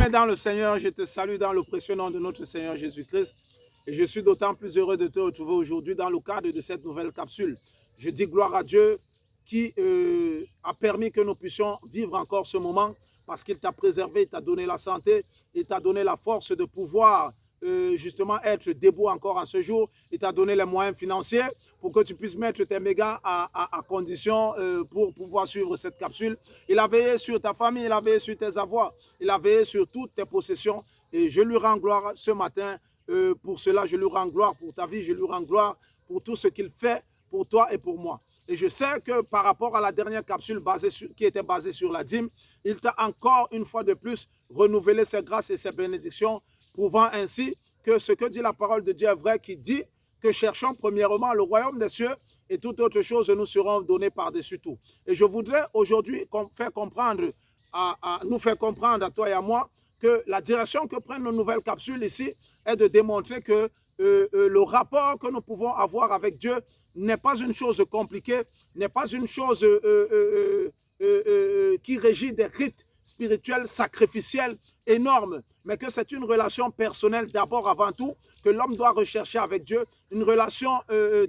Bien-aimé dans le Seigneur, je te salue dans le précieux nom de notre Seigneur Jésus-Christ. Et je suis d'autant plus heureux de te retrouver aujourd'hui dans le cadre de cette nouvelle capsule. Je dis gloire à Dieu qui a permis que nous puissions vivre encore ce moment parce qu'il t'a préservé, il t'a donné la santé, il t'a donné la force de pouvoir justement être debout encore en ce jour. Il t'a donné les moyens financiers pour que tu puisses mettre tes mégas à condition pour pouvoir suivre cette capsule. Il a veillé sur ta famille, il a veillé sur tes avoirs, il a veillé sur toutes tes possessions. Et je lui rends gloire ce matin pour cela. Je lui rends gloire pour ta vie, je lui rends gloire pour tout ce qu'il fait pour toi et pour moi. Et je sais que par rapport à la dernière capsule qui était basée sur la dîme, il t'a encore une fois de plus renouvelé ses grâces et ses bénédictions, prouvant ainsi que ce que dit la parole de Dieu est vrai, qui dit que cherchons premièrement le royaume des cieux et toute autre chose nous seront données par-dessus tout. Et je voudrais aujourd'hui nous faire comprendre à toi et à moi que la direction que prennent nos nouvelles capsules ici est de démontrer que le rapport que nous pouvons avoir avec Dieu n'est pas une chose compliquée, n'est pas une chose qui régit des rites spirituels, sacrificiels, énormes, mais que c'est une relation personnelle d'abord avant tout, que l'homme doit rechercher avec Dieu, une relation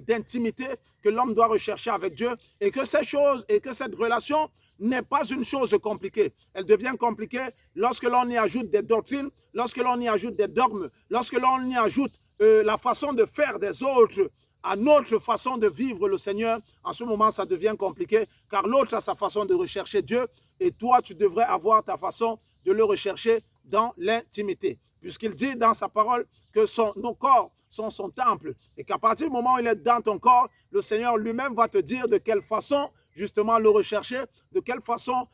d'intimité que l'homme doit rechercher avec Dieu, et que cette relation n'est pas une chose compliquée. Elle devient compliquée lorsque l'on y ajoute des doctrines, lorsque l'on y ajoute des dogmes, lorsque l'on y ajoute la façon de faire des autres à notre façon de vivre le Seigneur. En ce moment, ça devient compliqué, car l'autre a sa façon de rechercher Dieu, et toi, tu devrais avoir ta façon de le rechercher dans l'intimité. Puisqu'il dit dans sa parole que nos corps sont son temple, et qu'à partir du moment où il est dans ton corps, le Seigneur lui-même va te dire de quelle façon justement le rechercher, de quelle façon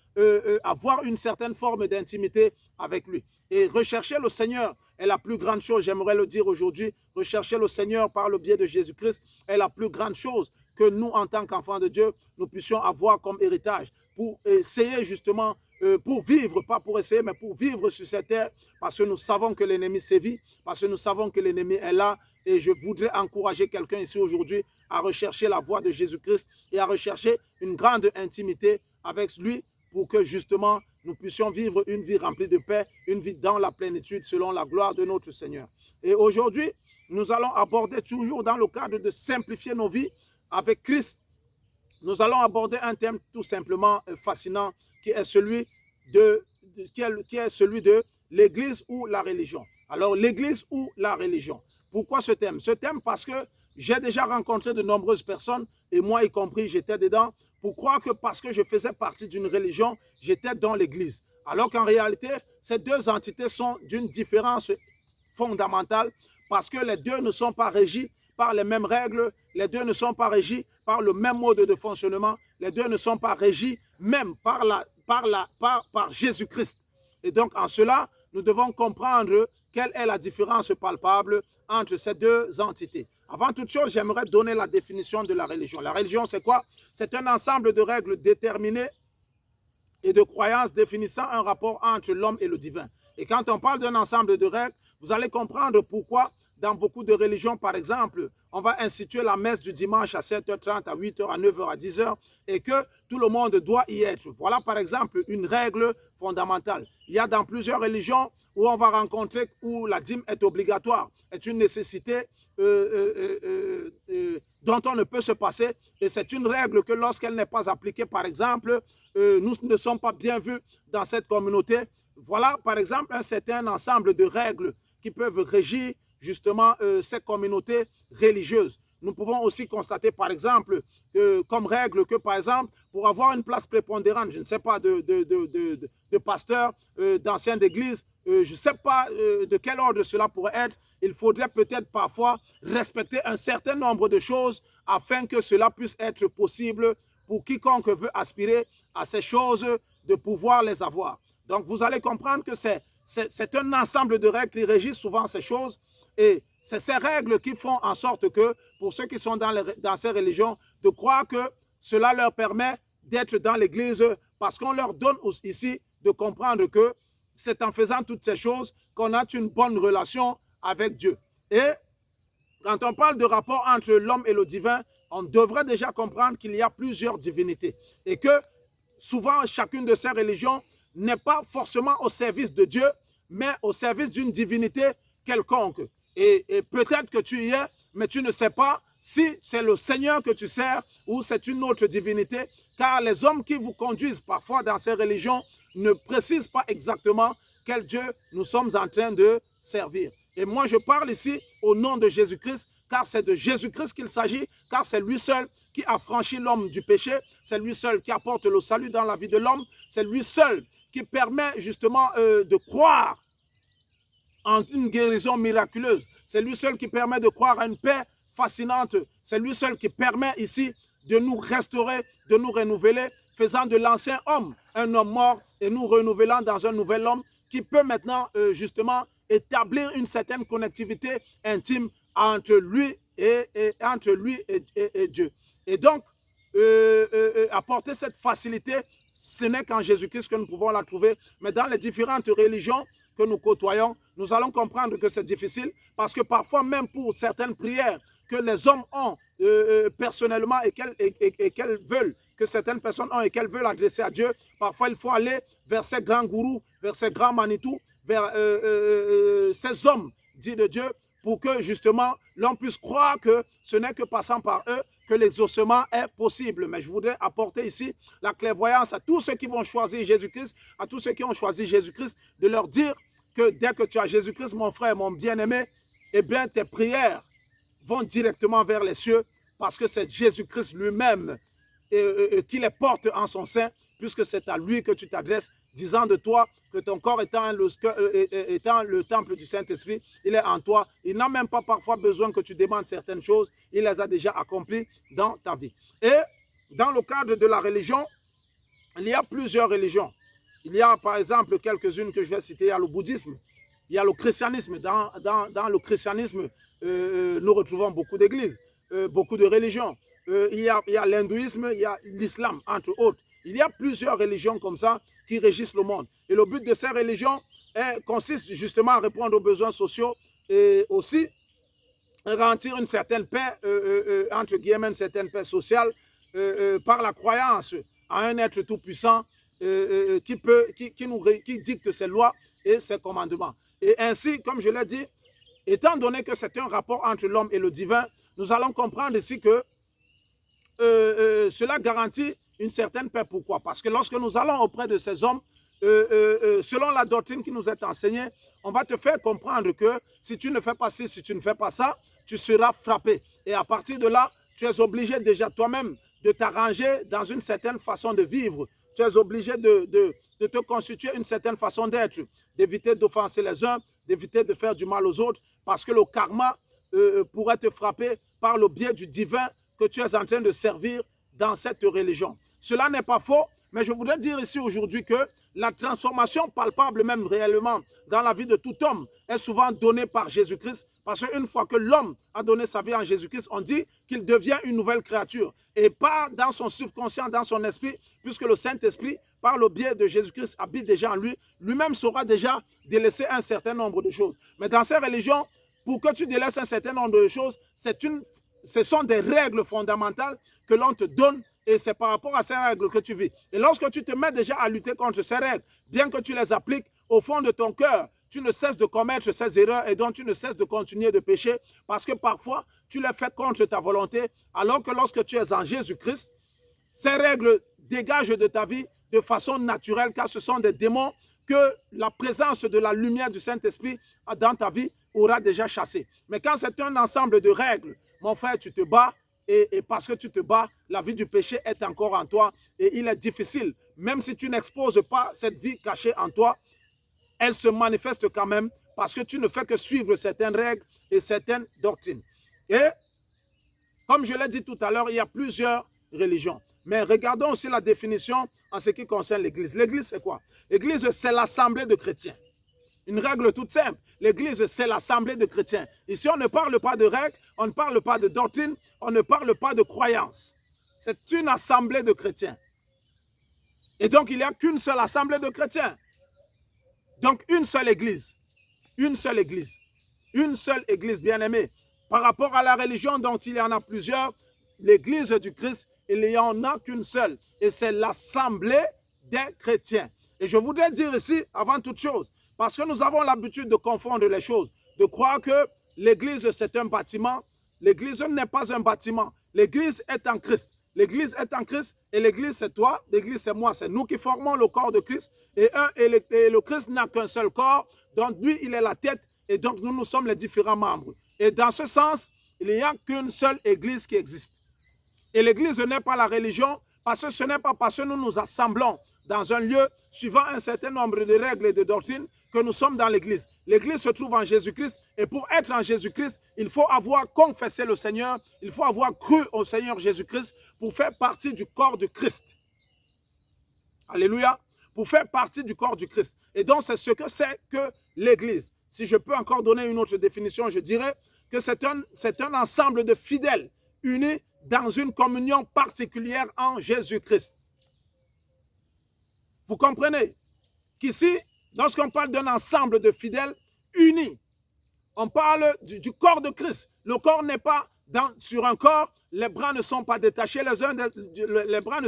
avoir une certaine forme d'intimité avec lui. Et rechercher le Seigneur est la plus grande chose, j'aimerais le dire aujourd'hui, rechercher le Seigneur par le biais de Jésus-Christ est la plus grande chose que nous, en tant qu'enfants de Dieu, nous puissions avoir comme héritage pour essayer justement, pour vivre, pas pour essayer, mais pour vivre sur cette terre, parce que nous savons que l'ennemi sévit, parce que nous savons que l'ennemi est là, et je voudrais encourager quelqu'un ici aujourd'hui à rechercher la voie de Jésus-Christ et à rechercher une grande intimité avec lui pour que justement nous puissions vivre une vie remplie de paix, une vie dans la plénitude selon la gloire de notre Seigneur. Et aujourd'hui, nous allons aborder toujours dans le cadre de simplifier nos vies avec Christ. Nous allons aborder un thème tout simplement fascinant qui est celui de l'Église ou la religion. Alors, l'Église ou la religion. Pourquoi ce thème? Ce thème parce que j'ai déjà rencontré de nombreuses personnes, et moi y compris, j'étais dedans, pour croire que parce que je faisais partie d'une religion, j'étais dans l'Église. Alors qu'en réalité, ces deux entités sont d'une différence fondamentale parce que les deux ne sont pas régis par les mêmes règles, les deux ne sont pas régis par le même mode de fonctionnement, les deux ne sont pas régis même par Jésus-Christ. Et donc, en cela, nous devons comprendre quelle est la différence palpable entre ces deux entités. Avant toute chose, j'aimerais donner la définition de la religion. La religion, c'est quoi? C'est un ensemble de règles déterminées et de croyances définissant un rapport entre l'homme et le divin. Et quand on parle d'un ensemble de règles, vous allez comprendre pourquoi dans beaucoup de religions, par exemple, on va instituer la messe du dimanche à 7h30, à 8h, à 9h, à 10h, et que tout le monde doit y être. Voilà, par exemple, une règle fondamentale. Il y a dans plusieurs religions où on va rencontrer où la dîme est obligatoire, est une nécessité dont on ne peut se passer, et c'est une règle que lorsqu'elle n'est pas appliquée, par exemple, nous ne sommes pas bien vus dans cette communauté. Voilà, par exemple, un certain ensemble de règles qui peuvent régir justement ces communautés religieuses. Nous pouvons aussi constater, par exemple, comme règle que, par exemple, pour avoir une place prépondérante, je ne sais pas, de pasteur, d'ancien d'église, je ne sais pas de quel ordre cela pourrait être, il faudrait peut-être parfois respecter un certain nombre de choses afin que cela puisse être possible pour quiconque veut aspirer à ces choses de pouvoir les avoir. Donc, vous allez comprendre que c'est un ensemble de règles qui régissent souvent ces choses, et c'est ces règles qui font en sorte que, pour ceux qui sont dans ces religions, de croire que cela leur permet d'être dans l'Église, parce qu'on leur donne ici de comprendre que c'est en faisant toutes ces choses qu'on a une bonne relation avec Dieu. Et quand on parle de rapport entre l'homme et le divin, on devrait déjà comprendre qu'il y a plusieurs divinités et que souvent chacune de ces religions n'est pas forcément au service de Dieu, met au service d'une divinité quelconque. Et peut-être que tu y es, mais tu ne sais pas si c'est le Seigneur que tu sers ou c'est une autre divinité, car les hommes qui vous conduisent parfois dans ces religions ne précisent pas exactement quel Dieu nous sommes en train de servir. Et moi, je parle ici au nom de Jésus-Christ, car c'est de Jésus-Christ qu'il s'agit, car c'est lui seul qui a franchi l'homme du péché, c'est lui seul qui apporte le salut dans la vie de l'homme, c'est lui seul qui permet justement de croire en une guérison miraculeuse, c'est lui seul qui permet de croire à une paix fascinante, c'est lui seul qui permet ici de nous restaurer, de nous renouveler, faisant de l'ancien homme un homme mort et nous renouvelant dans un nouvel homme qui peut maintenant justement établir une certaine connectivité intime entre lui et Dieu. Et donc, apporter cette facilité, ce n'est qu'en Jésus-Christ que nous pouvons la trouver. Mais dans les différentes religions que nous côtoyons, nous allons comprendre que c'est difficile parce que parfois, même pour certaines prières que les hommes ont personnellement et qu'elles veulent, que certaines personnes ont et qu'elles veulent adresser à Dieu, parfois il faut aller vers ces grands gourous, vers ces grands manitous, vers ces hommes dits de Dieu, pour que justement l'on puisse croire que ce n'est que passant par eux que l'exaucement est possible. Mais je voudrais apporter ici la clairvoyance à tous ceux qui vont choisir Jésus-Christ, à tous ceux qui ont choisi Jésus-Christ, de leur dire que dès que tu as Jésus-Christ, mon frère, mon bien-aimé, eh bien tes prières vont directement vers les cieux parce que c'est Jésus-Christ lui-même qui les porte en son sein, puisque c'est à lui que tu t'adresses, disant de toi que ton corps étant le temple du Saint-Esprit, il est en toi. Il n'a même pas parfois besoin que tu demandes certaines choses, il les a déjà accomplies dans ta vie. Et dans le cadre de la religion, il y a plusieurs religions. Il y a par exemple quelques-unes que je vais citer, il y a le bouddhisme, il y a le christianisme. Dans le christianisme, nous retrouvons beaucoup d'églises, beaucoup de religions. Il y a l'hindouisme, il y a l'islam, entre autres. Il y a plusieurs religions comme ça qui régissent le monde. Et le but de ces religions consiste justement à répondre aux besoins sociaux et aussi garantir une certaine paix, entre guillemets, une certaine paix sociale par la croyance à un être tout-puissant qui dicte ses lois et ses commandements. Et ainsi, comme je l'ai dit, étant donné que c'est un rapport entre l'homme et le divin, nous allons comprendre ici que cela garantit une certaine paix. Pourquoi? Parce que lorsque nous allons auprès de ces hommes, selon la doctrine qui nous est enseignée, on va te faire comprendre que si tu ne fais pas ci, si tu ne fais pas ça, tu seras frappé. Et à partir de là, tu es obligé déjà toi-même de t'arranger dans une certaine façon de vivre. Tu es obligé de te constituer une certaine façon d'être, d'éviter d'offenser les uns, d'éviter de faire du mal aux autres, parce que le karma pourrait te frapper par le biais du divin que tu es en train de servir dans cette religion. Cela n'est pas faux, mais je voudrais dire ici aujourd'hui que la transformation palpable, même réellement, dans la vie de tout homme, est souvent donnée par Jésus-Christ, parce qu'une fois que l'homme a donné sa vie en Jésus-Christ, on dit qu'il devient une nouvelle créature, et pas dans son subconscient, dans son esprit, puisque le Saint-Esprit, par le biais de Jésus-Christ, habite déjà en lui, lui-même saura déjà délaisser un certain nombre de choses. Mais dans ces religions, pour que tu délaisses un certain nombre de choses, ce sont des règles fondamentales que l'on te donne et c'est par rapport à ces règles que tu vis. Et lorsque tu te mets déjà à lutter contre ces règles, bien que tu les appliques au fond de ton cœur, tu ne cesses de commettre ces erreurs et donc tu ne cesses de continuer de pécher parce que parfois tu les fais contre ta volonté alors que lorsque tu es en Jésus-Christ, ces règles dégagent de ta vie de façon naturelle car ce sont des démons que la présence de la lumière du Saint-Esprit dans ta vie aura déjà chassé. Mais quand c'est un ensemble de règles, mon frère, tu te bats et parce que tu te bats, la vie du péché est encore en toi et il est difficile. Même si tu n'exposes pas cette vie cachée en toi, elle se manifeste quand même parce que tu ne fais que suivre certaines règles et certaines doctrines. Et comme je l'ai dit tout à l'heure, il y a plusieurs religions. Mais regardons aussi la définition en ce qui concerne l'Église. L'Église, c'est quoi? L'Église, c'est l'assemblée de chrétiens. Une règle toute simple. L'Église, c'est l'assemblée de chrétiens. Ici, on ne parle pas de règles, on ne parle pas de doctrine, on ne parle pas de croyance. C'est une assemblée de chrétiens. Et donc, il n'y a qu'une seule assemblée de chrétiens. Donc, une seule Église. Une seule Église. Une seule Église, bien-aimée. Par rapport à la religion dont il y en a plusieurs, l'Église du Christ, il n'y en a qu'une seule. Et c'est l'assemblée des chrétiens. Et je voudrais dire ici, avant toute chose, Parce que nous avons l'habitude de confondre les choses, de croire que l'église c'est un bâtiment. L'église n'est pas un bâtiment. L'église est en Christ. L'église est en Christ et l'église c'est toi, l'église c'est moi, c'est nous qui formons le corps de Christ. Et le Christ n'a qu'un seul corps, donc lui il est la tête et donc nous sommes les différents membres. Et dans ce sens, il n'y a qu'une seule église qui existe. Et l'église n'est pas la religion, parce que ce n'est pas parce que nous nous assemblons dans un lieu suivant un certain nombre de règles et de doctrines que nous sommes dans l'église. L'église se trouve en Jésus-Christ et pour être en Jésus-Christ, il faut avoir confessé le Seigneur, il faut avoir cru au Seigneur Jésus-Christ pour faire partie du corps du Christ. Alléluia. Pour faire partie du corps du Christ. Et donc, c'est ce que c'est que l'église. Si je peux encore donner une autre définition, je dirais que c'est un ensemble de fidèles unis dans une communion particulière en Jésus-Christ. Vous comprenez qu'ici, lorsqu'on parle d'un ensemble de fidèles unis, on parle du corps de Christ. Le corps n'est pas sur un corps, les bras ne sont pas détachés, les bras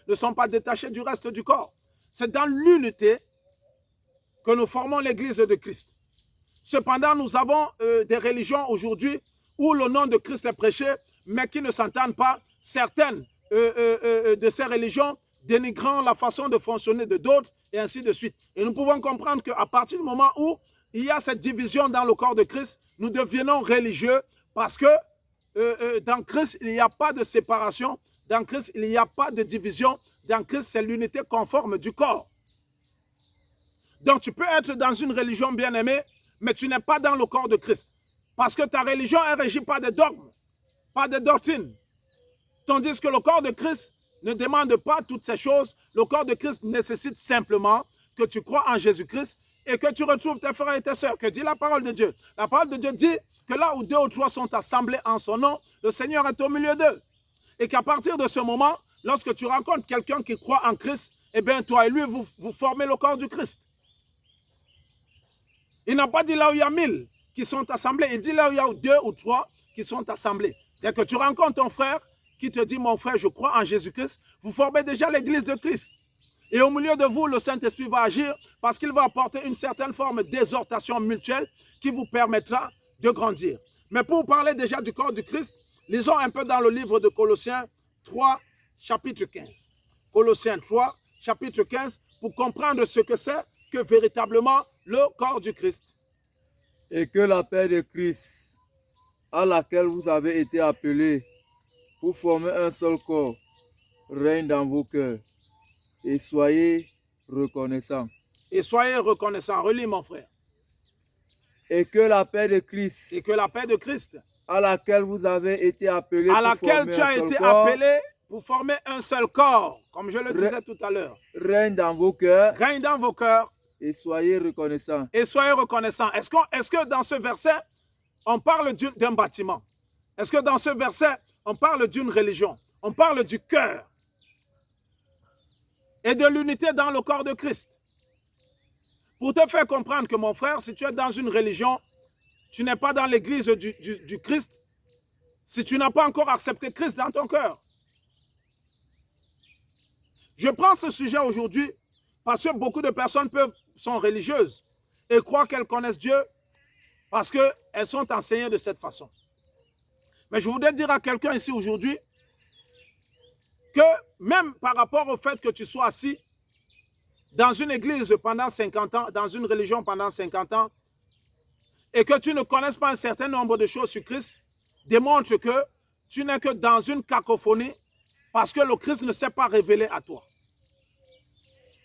ne sont pas détachés du reste du corps. C'est dans l'unité que nous formons l'église de Christ. Cependant, nous avons des religions aujourd'hui où le nom de Christ est prêché, mais qui ne s'entendent pas. Certaines de ces religions dénigrant la façon de fonctionner de d'autres, et ainsi de suite. Et nous pouvons comprendre qu'à partir du moment où il y a cette division dans le corps de Christ, nous devenons religieux parce que dans Christ, il n'y a pas de séparation. Dans Christ, il n'y a pas de division. Dans Christ, c'est l'unité conforme du corps. Donc, tu peux être dans une religion bien-aimée, mais tu n'es pas dans le corps de Christ. Parce que ta religion est régie par des dogmes, par des doctrines. Tandis que le corps de Christ ne demande pas toutes ces choses. Le corps de Christ nécessite simplement que tu crois en Jésus-Christ et que tu retrouves tes frères et tes sœurs. Que dit la parole de Dieu? La parole de Dieu dit que là où 2 ou 3 sont assemblés en son nom, le Seigneur est au milieu d'eux. Et qu'à partir de ce moment, lorsque tu rencontres quelqu'un qui croit en Christ, eh bien toi et lui, vous formez le corps du Christ. Il n'a pas dit là où il y a 1000 qui sont assemblés. Il dit là où il y a 2 ou 3 qui sont assemblés. Dès que tu rencontres ton frère qui te dit, mon frère, je crois en Jésus-Christ, vous formez déjà l'église de Christ. Et au milieu de vous, le Saint-Esprit va agir parce qu'il va apporter une certaine forme d'exhortation mutuelle qui vous permettra de grandir. Mais pour parler déjà du corps du Christ, lisons un peu dans le livre de Colossiens 3, chapitre 15. Colossiens 3, chapitre 15, pour comprendre ce que c'est que véritablement le corps du Christ. Et que la paix de Christ, à laquelle vous avez été appelés pour former un seul corps, règne dans vos cœurs. Et soyez reconnaissants. Et soyez reconnaissants. Relis, mon frère. Et que la paix de Christ, Et que la paix de Christ, à laquelle vous avez été appelés à pour laquelle former tu as un seul été corps, appelé pour former un seul corps, comme je le disais tout à l'heure, règne dans vos cœurs. règne dans vos cœurs Et soyez reconnaissants. et soyez reconnaissants. Est-ce que dans ce verset, on parle d'un bâtiment? Est-ce que dans ce verset, on parle d'une religion? On parle du cœur et de l'unité dans le corps de Christ. Pour te faire comprendre que, mon frère, si tu es dans une religion, tu n'es pas dans l'église du Christ, si tu n'as pas encore accepté Christ dans ton cœur. Je prends ce sujet aujourd'hui parce que beaucoup de personnes sont religieuses et croient qu'elles connaissent Dieu parce qu'elles sont enseignées de cette façon. Mais je voudrais dire à quelqu'un ici aujourd'hui que même par rapport au fait que tu sois assis dans une église pendant 50 ans, dans une religion pendant 50 ans, et que tu ne connaisses pas un certain nombre de choses sur Christ, démontre que tu n'es que dans une cacophonie parce que le Christ ne s'est pas révélé à toi.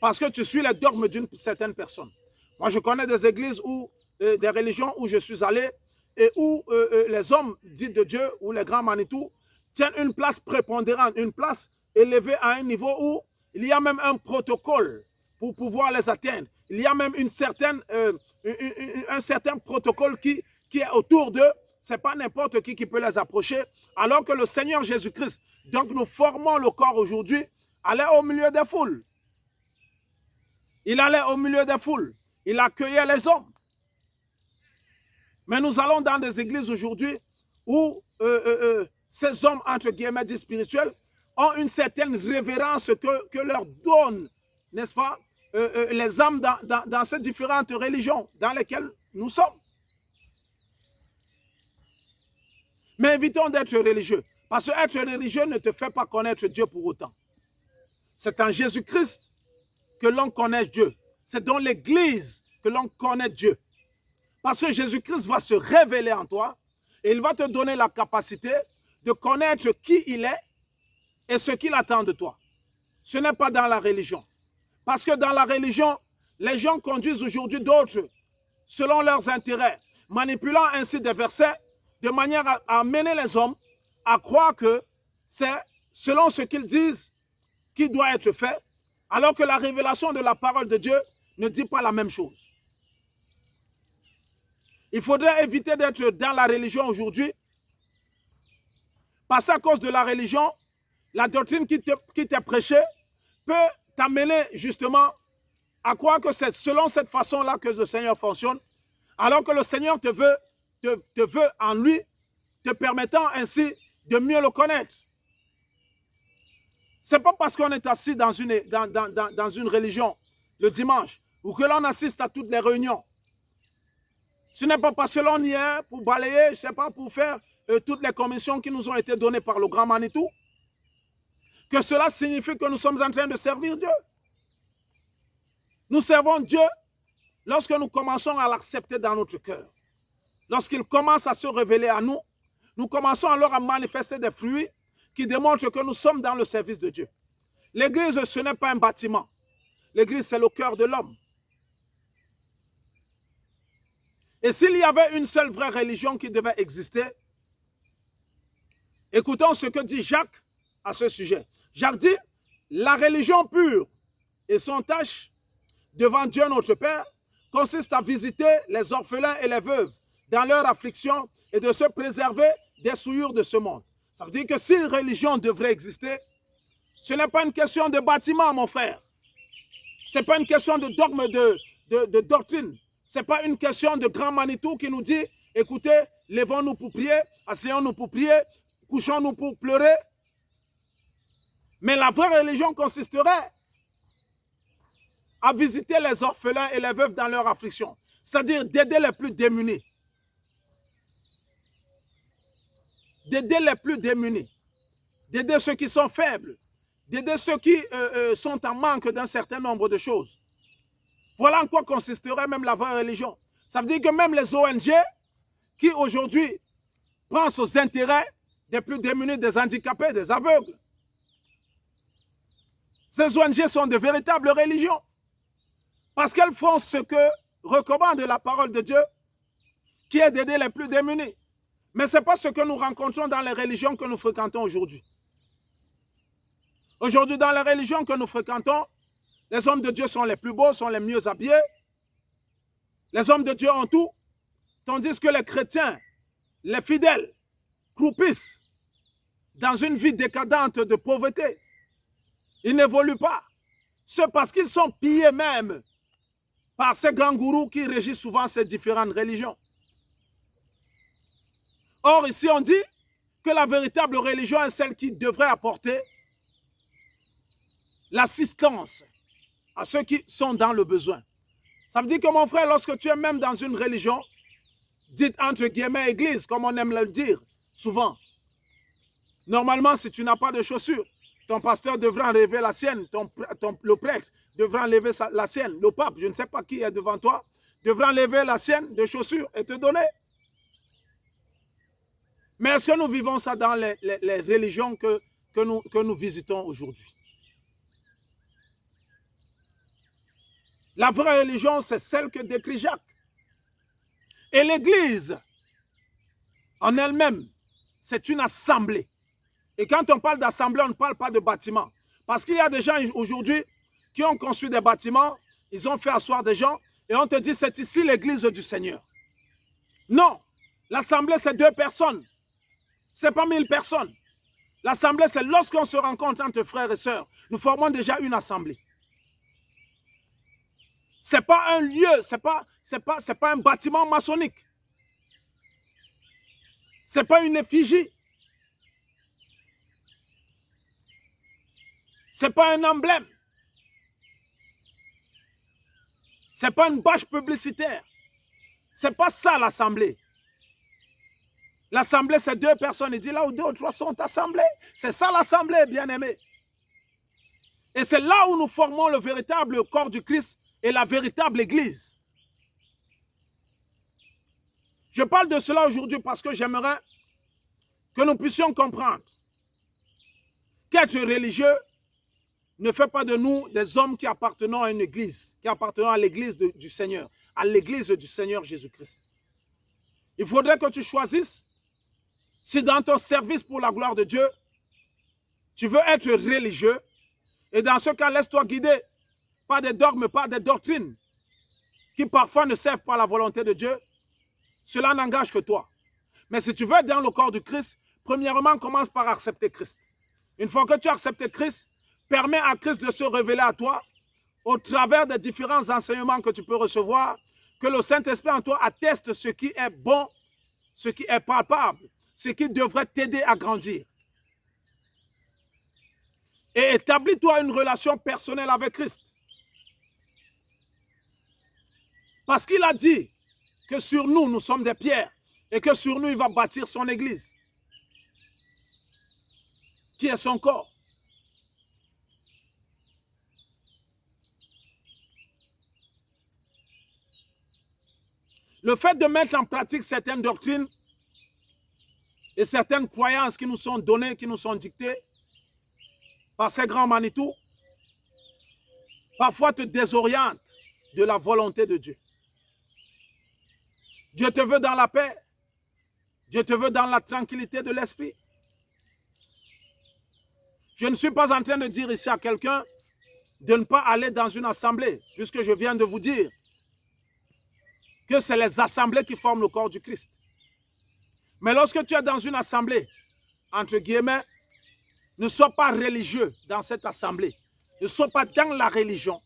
Parce que tu suis les dogmes d'une certaine personne. Moi, je connais des églises ou des religions où je suis allé et où les hommes dits de Dieu ou les grands Manitou tiennent une place prépondérante, une place élevée à un niveau où il y a même un protocole pour pouvoir les atteindre. Il y a même un certain protocole qui est autour d'eux. Ce n'est pas n'importe qui peut les approcher. Alors que le Seigneur Jésus-Christ, donc nous formons le corps aujourd'hui, allait au milieu des foules. Il allait au milieu des foules. Il accueillait les hommes. Mais nous allons dans des églises aujourd'hui où ces hommes, entre guillemets, dits spirituels, ont une certaine révérence que leur donne, n'est-ce pas, les âmes dans ces différentes religions dans lesquelles nous sommes. Mais évitons d'être religieux. Parce que être religieux ne te fait pas connaître Dieu pour autant. C'est en Jésus-Christ que l'on connaît Dieu. C'est dans l'Église que l'on connaît Dieu. Parce que Jésus-Christ va se révéler en toi et il va te donner la capacité de connaître qui il est et ce qu'il attend de toi. Ce n'est pas dans la religion. Parce que dans la religion, les gens conduisent aujourd'hui d'autres selon leurs intérêts, manipulant ainsi des versets de manière à amener les hommes à croire que c'est selon ce qu'ils disent qui doit être fait, alors que la révélation de la parole de Dieu ne dit pas la même chose. Il faudrait éviter d'être dans la religion aujourd'hui, parce qu'à cause de la religion, la doctrine qui t'est prêchée peut t'amener justement à croire que c'est selon cette façon-là que le Seigneur fonctionne, alors que le Seigneur te veut en lui, te permettant ainsi de mieux le connaître. Ce n'est pas parce qu'on est assis dans une religion le dimanche ou que l'on assiste à toutes les réunions. Ce n'est pas parce que l'on y est pour balayer, je ne sais pas, pour faire toutes les commissions qui nous ont été données par le grand Manitou, que cela signifie que nous sommes en train de servir Dieu. Nous servons Dieu lorsque nous commençons à l'accepter dans notre cœur. Lorsqu'il commence à se révéler à nous, nous commençons alors à manifester des fruits qui démontrent que nous sommes dans le service de Dieu. L'Église, ce n'est pas un bâtiment. L'Église, c'est le cœur de l'homme. Et s'il y avait une seule vraie religion qui devait exister, écoutons ce que dit Jacques à ce sujet. Jacques dit, la religion pure et sans tâche devant Dieu notre Père consiste à visiter les orphelins et les veuves dans leur affliction et de se préserver des souillures de ce monde. Ça veut dire que si une religion devrait exister, ce n'est pas une question de bâtiment, mon frère. Ce n'est pas une question de dogme, de doctrine. Ce n'est pas une question de grand Manitou qui nous dit, écoutez, levons-nous pour prier, asseyons-nous pour prier, couchons-nous pour pleurer. Mais la vraie religion consisterait à visiter les orphelins et les veuves dans leur affliction. C'est-à-dire d'aider les plus démunis. D'aider les plus démunis. D'aider ceux qui sont faibles. D'aider ceux qui sont en manque d'un certain nombre de choses. Voilà en quoi consisterait même la vraie religion. Ça veut dire que même les ONG qui aujourd'hui pensent aux intérêts des plus démunis, des handicapés, des aveugles. Ces ONG sont de véritables religions. Parce qu'elles font ce que recommande la parole de Dieu, qui est d'aider les plus démunis. Mais ce n'est pas ce que nous rencontrons dans les religions que nous fréquentons aujourd'hui. Aujourd'hui, dans les religions que nous fréquentons, les hommes de Dieu sont les plus beaux, sont les mieux habillés. Les hommes de Dieu ont tout, tandis que les chrétiens, les fidèles, croupissent dans une vie décadente de pauvreté. Ils n'évoluent pas. C'est parce qu'ils sont pillés même par ces grands gourous qui régissent souvent ces différentes religions. Or, ici, on dit que la véritable religion est celle qui devrait apporter l'assistance à ceux qui sont dans le besoin. Ça veut dire que, mon frère, lorsque tu es même dans une religion, dite entre guillemets église, comme on aime le dire souvent, normalement, si tu n'as pas de chaussures, ton pasteur devra enlever la sienne, le prêtre devra enlever la sienne, le pape, je ne sais pas qui est devant toi, devra enlever la sienne de chaussures et te donner. Mais est-ce que nous vivons ça dans les religions que nous visitons aujourd'hui? La vraie religion, c'est celle que décrit Jacques. Et l'Église, en elle-même, c'est une assemblée. Et quand on parle d'assemblée, on ne parle pas de bâtiment. Parce qu'il y a des gens aujourd'hui qui ont construit des bâtiments, ils ont fait asseoir des gens, et on te dit, c'est ici l'Église du Seigneur. Non, l'assemblée, c'est 2 personnes. Ce n'est pas 1000 personnes. L'assemblée, c'est lorsqu'on se rencontre entre frères et sœurs. Nous formons déjà une assemblée. Ce n'est pas un lieu, ce n'est pas un bâtiment maçonnique. Ce n'est pas une effigie. Ce n'est pas un emblème. Ce n'est pas une bâche publicitaire. Ce n'est pas ça l'assemblée. L'assemblée, c'est 2 personnes. Il dit là où 2 ou 3 sont assemblés. C'est ça l'assemblée, bien-aimé. Et c'est là où nous formons le véritable corps du Christ et la véritable Église. Je parle de cela aujourd'hui parce que j'aimerais que nous puissions comprendre qu'être religieux ne fait pas de nous des hommes qui appartenons à une église, qui appartenons à l'église du Seigneur, à l'église du Seigneur Jésus-Christ. Il faudrait que tu choisisses, si dans ton service pour la gloire de Dieu, tu veux être religieux, et dans ce cas, laisse-toi guider par des dogmes, par des doctrines qui parfois ne servent pas la volonté de Dieu. Cela n'engage que toi. Mais si tu veux être dans le corps du Christ, premièrement, commence par accepter Christ. Une fois que tu as accepté Christ, permets à Christ de se révéler à toi au travers des différents enseignements que tu peux recevoir, que le Saint-Esprit en toi atteste ce qui est bon, ce qui est palpable, ce qui devrait t'aider à grandir. Et établis-toi une relation personnelle avec Christ. Parce qu'il a dit que sur nous, nous sommes des pierres et que sur nous, il va bâtir son église, qui est son corps. Le fait de mettre en pratique certaines doctrines et certaines croyances qui nous sont données, qui nous sont dictées par ces grands Manitou, parfois te désoriente de la volonté de Dieu. Dieu te veut dans la paix. Dieu te veut dans la tranquillité de l'esprit. Je ne suis pas en train de dire ici à quelqu'un de ne pas aller dans une assemblée, puisque je viens de vous dire que c'est les assemblées qui forment le corps du Christ. Mais lorsque tu es dans une assemblée, entre guillemets, ne sois pas religieux dans cette assemblée. Ne sois pas dans la religion,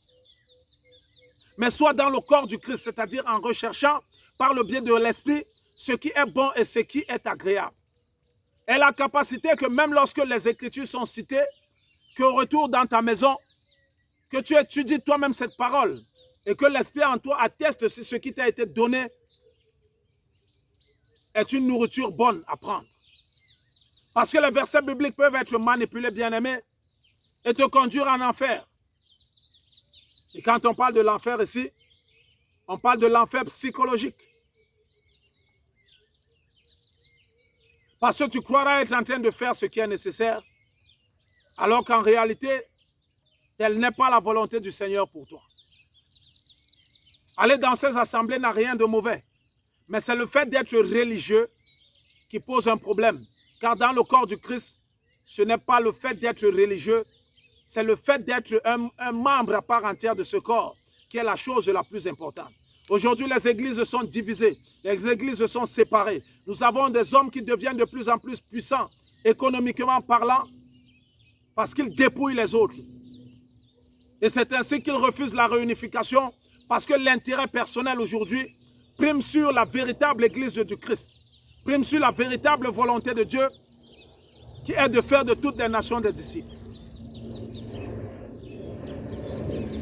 mais sois dans le corps du Christ, c'est-à-dire en recherchant par le biais de l'esprit ce qui est bon et ce qui est agréable. Et la capacité que même lorsque les Écritures sont citées, qu'au retour dans ta maison, que tu étudies toi-même cette parole et que l'Esprit en toi atteste si ce qui t'a été donné est une nourriture bonne à prendre. Parce que les versets bibliques peuvent être manipulés, bien-aimés, et te conduire en enfer. Et quand on parle de l'enfer ici, on parle de l'enfer psychologique. Parce que tu croiras être en train de faire ce qui est nécessaire, alors qu'en réalité, telle n'est pas la volonté du Seigneur pour toi. Aller dans ces assemblées n'a rien de mauvais, mais c'est le fait d'être religieux qui pose un problème. Car dans le corps du Christ, ce n'est pas le fait d'être religieux, c'est le fait d'être un membre à part entière de ce corps qui est la chose la plus importante. Aujourd'hui, les églises sont divisées, les églises sont séparées. Nous avons des hommes qui deviennent de plus en plus puissants, économiquement parlant, parce qu'ils dépouillent les autres. Et c'est ainsi qu'ils refusent la réunification, parce que l'intérêt personnel aujourd'hui prime sur la véritable église du Christ, prime sur la véritable volonté de Dieu, qui est de faire de toutes les nations des disciples.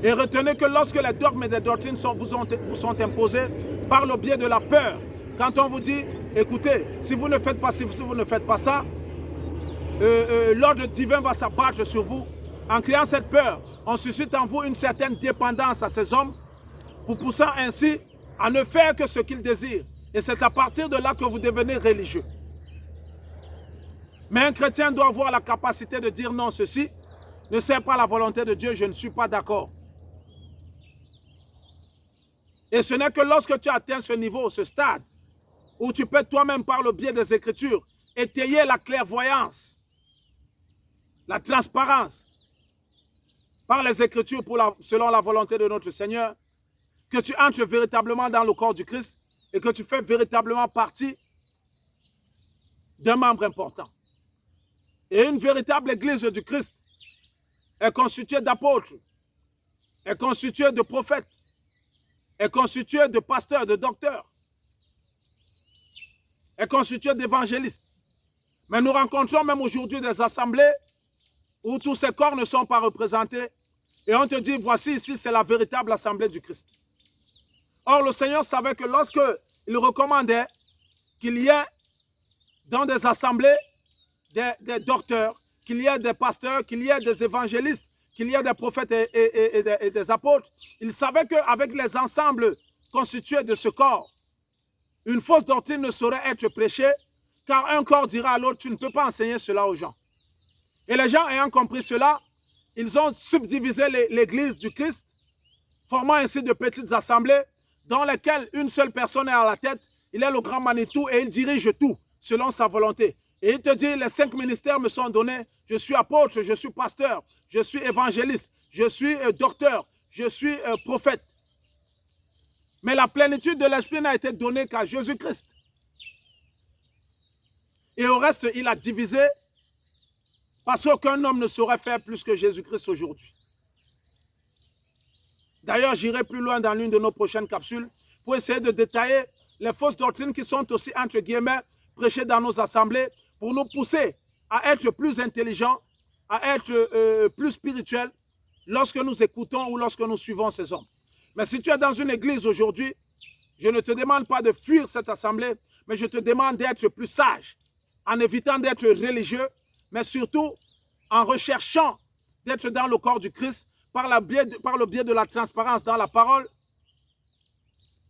Et retenez que lorsque les dogmes et les doctrines vous sont imposés par le biais de la peur, quand on vous dit, écoutez, si vous ne faites pas ci, si vous ne faites pas ça, l'ordre divin va s'abattre sur vous. En créant cette peur, on suscite en vous une certaine dépendance à ces hommes, vous poussant ainsi à ne faire que ce qu'ils désirent. Et c'est à partir de là que vous devenez religieux. Mais un chrétien doit avoir la capacité de dire non, ceci ne sert pas la volonté de Dieu, je ne suis pas d'accord. Et ce n'est que lorsque tu atteins ce niveau, ce stade, où tu peux toi-même par le biais des Écritures étayer la clairvoyance, la transparence par les Écritures selon la volonté de notre Seigneur, que tu entres véritablement dans le corps du Christ et que tu fais véritablement partie d'un membre important. Et une véritable église du Christ est constituée d'apôtres, est constituée de prophètes, est constituée de pasteurs, de docteurs, est constituée d'évangélistes. Mais nous rencontrons même aujourd'hui des assemblées où tous ces corps ne sont pas représentés et on te dit, voici ici, c'est la véritable assemblée du Christ. Or, le Seigneur savait que lorsqu'il recommandait qu'il y ait dans des assemblées des docteurs, qu'il y ait des pasteurs, qu'il y ait des évangélistes, qu'il y ait des prophètes et des apôtres, il savait qu'avec les ensembles constitués de ce corps, une fausse doctrine ne saurait être prêchée, car un corps dira à l'autre, tu ne peux pas enseigner cela aux gens. Et les gens ayant compris cela, ils ont subdivisé l'église du Christ, formant ainsi de petites assemblées dans lesquelles une seule personne est à la tête, il est le grand Manitou et il dirige tout selon sa volonté. Et il te dit, les 5 ministères me sont donnés, je suis apôtre, je suis pasteur, je suis évangéliste, je suis docteur, je suis prophète. Mais la plénitude de l'Esprit n'a été donnée qu'à Jésus-Christ. Et au reste, il a divisé parce qu'aucun homme ne saurait faire plus que Jésus-Christ aujourd'hui. D'ailleurs, j'irai plus loin dans l'une de nos prochaines capsules pour essayer de détailler les fausses doctrines qui sont aussi, entre guillemets, prêchées dans nos assemblées pour nous pousser à être plus intelligents, à être plus spirituels lorsque nous écoutons ou lorsque nous suivons ces hommes. Mais si tu es dans une église aujourd'hui, je ne te demande pas de fuir cette assemblée, mais je te demande d'être plus sage, en évitant d'être religieux, mais surtout en recherchant d'être dans le corps du Christ par le biais de la transparence dans la parole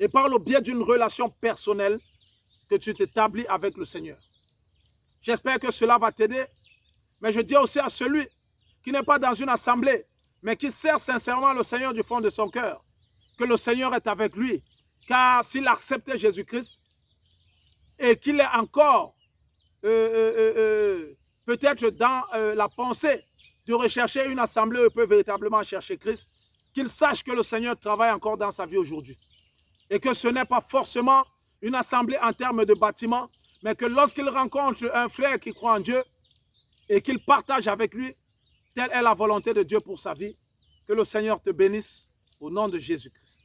et par le biais d'une relation personnelle que tu t'établis avec le Seigneur. J'espère que cela va t'aider, mais je dis aussi à celui qui n'est pas dans une assemblée, mais qui sert sincèrement le Seigneur du fond de son cœur, que le Seigneur est avec lui, car s'il acceptait Jésus-Christ et qu'il est encore peut-être dans la pensée de rechercher une assemblée où il peut véritablement chercher Christ, qu'il sache que le Seigneur travaille encore dans sa vie aujourd'hui. Et que ce n'est pas forcément une assemblée en termes de bâtiment, mais que lorsqu'il rencontre un frère qui croit en Dieu et qu'il partage avec lui, telle est la volonté de Dieu pour sa vie. Que le Seigneur te bénisse au nom de Jésus-Christ.